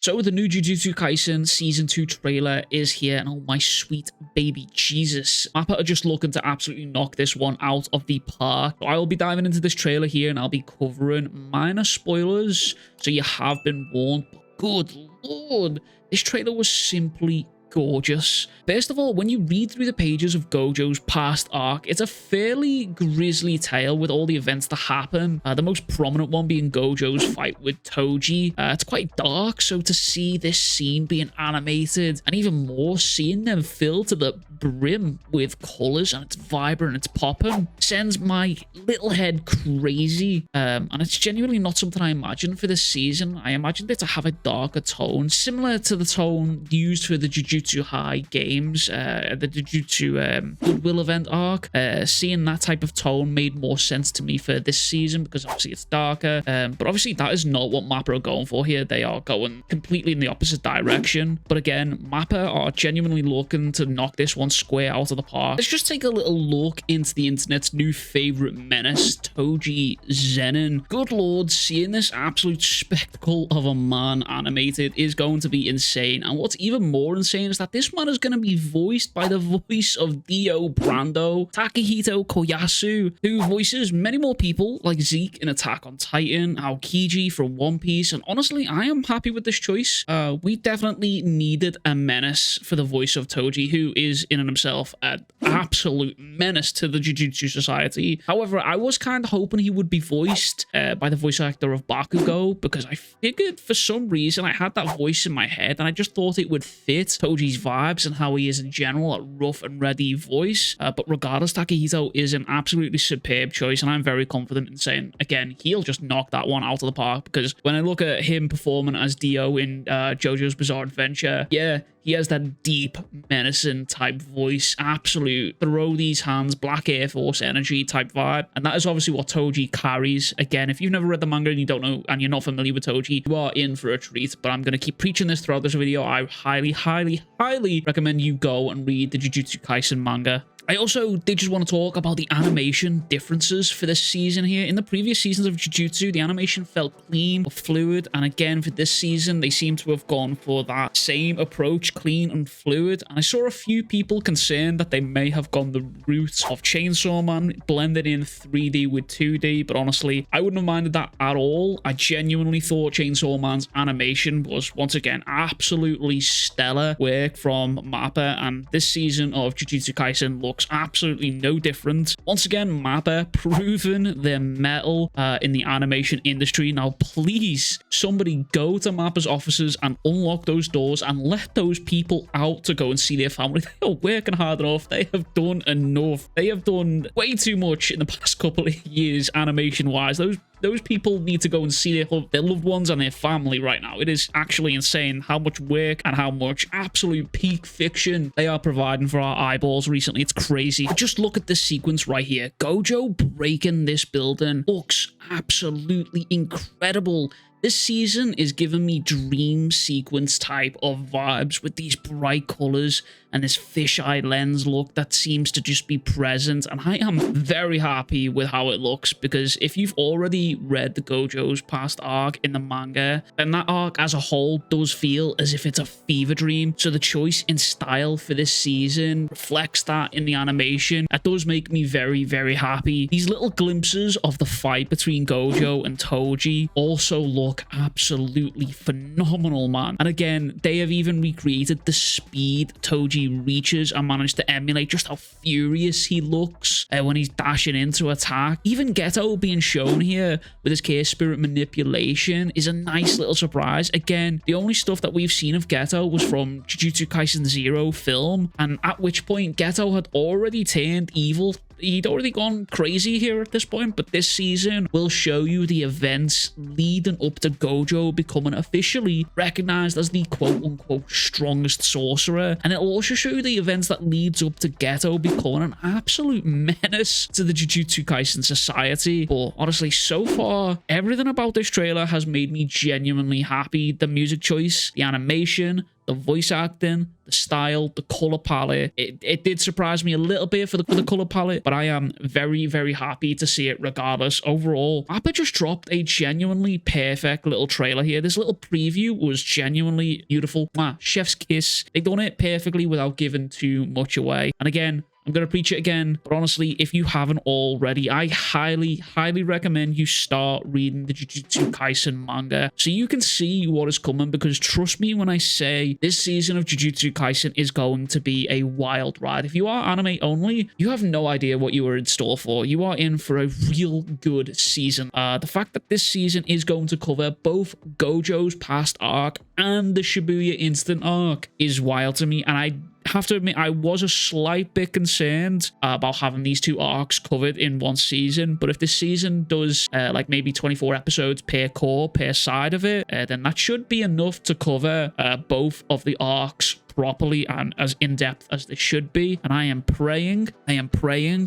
So the new Jujutsu Kaisen Season 2 trailer is here, and oh my sweet baby Jesus, Mappa are just looking to absolutely knock this one out of the park. So I'll be diving into this trailer here, and I'll be covering minor spoilers, so you have been warned. But good lord, this trailer was simply gorgeous. First of all, when you read through the pages of Gojo's past arc, it's a fairly grisly tale with all the events that happen. The most prominent one being Gojo's fight with Toji. It's quite dark, so to see this scene being animated, and even more seeing them filled to the brim with colors, and it's vibrant, it's popping, sends my little head crazy. And it's genuinely not something I imagined for this season. I imagined it to have a darker tone, similar to the tone used for the Jujutsu High games, the Jujutsu Goodwill event arc. Seeing that type of tone made more sense to me for this season, because obviously it's darker, but obviously that is not what Mappa are going for here. They are going completely in the opposite direction. But again, Mappa are genuinely looking to knock this one square out of the park. Let's just take a little look into the internet's new favorite menace, Toji Zenin. Good lord, seeing this absolute spectacle of a man animated is going to be insane. And what's even more insane is that this man is going to be voiced by the voice of Dio Brando, Takehito Koyasu, who voices many more people like Zeke in Attack on Titan, Aokiji from One Piece, and honestly, I am happy with this choice. We definitely needed a menace for the voice of Toji, who is in and himself an absolute menace to the Jujutsu Society. However, I was kind of hoping he would be voiced by the voice actor of Bakugo, because I figured for some reason I had that voice in my head, and I just thought it would fit Toji's vibes and how he is in general, a rough and ready voice. But regardless, Takehito is an absolutely superb choice, and I'm very confident in saying, again, he'll just knock that one out of the park, because when I look at him performing as Dio in JoJo's Bizarre Adventure, yeah, he has that deep, menacing type voice, absolute throw these hands, Black Air Force energy type vibe. And that is obviously what Toji carries. Again, if you've never read the manga and you don't know, and you're not familiar with Toji, you are in for a treat. But I'm going to keep preaching this throughout this video. I highly, highly, highly recommend you go and read the Jujutsu Kaisen manga. I also did just want to talk about the animation differences for this season here. In the previous seasons of Jujutsu, the animation felt clean or fluid, and again for this season, they seem to have gone for that same approach, clean and fluid. And I saw a few people concerned that they may have gone the route of Chainsaw Man, blended in 3D with 2D, but honestly, I wouldn't have minded that at all. I genuinely thought Chainsaw Man's animation was, once again, absolutely stellar work from Mappa, and this season of Jujutsu Kaisen looks absolutely no different. Once again, Mappa proving their mettle in the animation industry. Now, please, somebody go to Mappa's offices and unlock those doors and let those people out to go and see their family. They are working hard enough. They have done enough. They have done way too much in the past couple of years animation-wise. Those people need to go and see their loved ones and their family right now. It is actually insane how much work and how much absolute peak fiction they are providing for our eyeballs recently. It's crazy. Just look at this sequence right here. Gojo breaking this building looks absolutely incredible. This season is giving me dream sequence type of vibes with these bright colors and this fisheye lens look that seems to just be present, and I am very happy with how it looks, because if you've already read the Gojo's past arc in the manga, then that arc as a whole does feel as if it's a fever dream. So the choice in style for this season reflects that in the animation. That does make me very, very happy. These little glimpses of the fight between Gojo and Toji also look absolutely phenomenal, man. And again, they have even recreated the speed Toji reaches and managed to emulate just how furious he looks when he's dashing in to attack. Even Geto being shown here with his K-Spirit manipulation is a nice little surprise. Again, the only stuff that we've seen of Geto was from Jujutsu Kaisen Zero film, and at which point Geto had already turned evil. He'd already gone crazy here at this point, but this season will show you the events leading up to Gojo becoming officially recognized as the quote-unquote strongest sorcerer, and it'll also show you the events that leads up to Geto becoming an absolute menace to the Jujutsu Kaisen society. But honestly, so far, everything about this trailer has made me genuinely happy. The music choice, the animation, the voice acting, the style, the color palette. It did surprise me a little bit for the color palette, but I am very, very happy to see it regardless. Overall, Mappa just dropped a genuinely perfect little trailer here. This little preview was genuinely beautiful. Chef's kiss. They done it perfectly without giving too much away. And again, I'm going to preach it again, but honestly, if you haven't already, I highly, highly recommend you start reading the Jujutsu Kaisen manga so you can see what is coming, because trust me when I say this season of Jujutsu Kaisen is going to be a wild ride. If you are anime only, you have no idea what you are in store for. You are in for a real good season. The fact that this season is going to cover both Gojo's past arc and the Shibuya instant arc is wild to me, and I have to admit I was a slight bit concerned about having these two arcs covered in one season, but if this season does like maybe 24 episodes per core per side of it, then that should be enough to cover both of the arcs properly and as in-depth as they should be. And I am praying,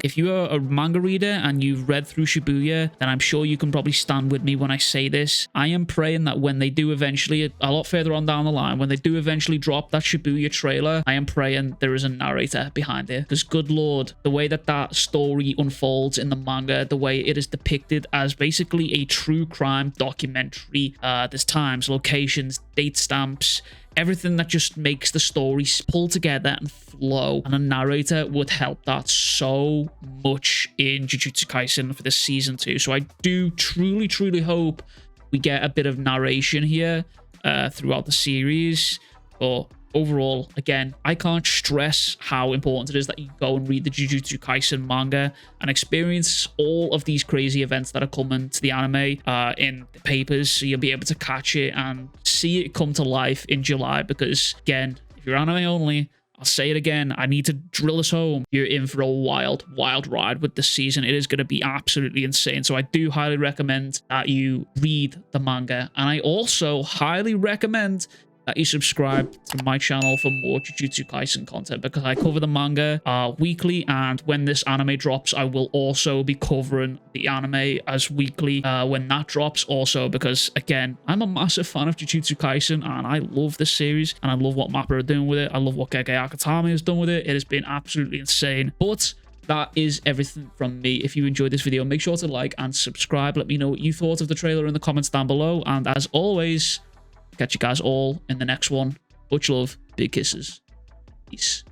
if you are a manga reader and you've read through Shibuya, then I'm sure you can probably stand with me when I say this. I am praying that when they do eventually, a lot further on down the line, when they do eventually drop that Shibuya trailer, I am praying there is a narrator behind it, because good lord, the way that that story unfolds in the manga, the way it is depicted as basically a true crime documentary, there's times, locations, date stamps, everything that just makes the story pull together and flow, and a narrator would help that so much in Jujutsu Kaisen for this season 2. So I do truly hope we get a bit of narration here throughout the series. But overall, again, I can't stress how important it is that you go and read the Jujutsu Kaisen manga and experience all of these crazy events that are coming to the anime in the papers, so you'll be able to catch it and see it come to life in July. Because again, if you're anime only, I'll say it again, I need to drill this home, you're in for a wild ride with this season. It is going to be absolutely insane. So I do highly recommend that you read the manga, and I also highly recommend that you subscribe to my channel for more Jujutsu Kaisen content, because I cover the manga weekly, and when this anime drops, I will also be covering the anime as weekly when that drops also, because again, I'm a massive fan of Jujutsu Kaisen and I love this series, and I love what Mappa are doing with it. I love what Gege Akutami has done with it. It has been absolutely insane. But that is everything from me. If you enjoyed this video, make sure to like and subscribe. Let me know what you thought of the trailer in the comments down below, and as always, catch you guys all in the next one. Much love, big kisses. Peace.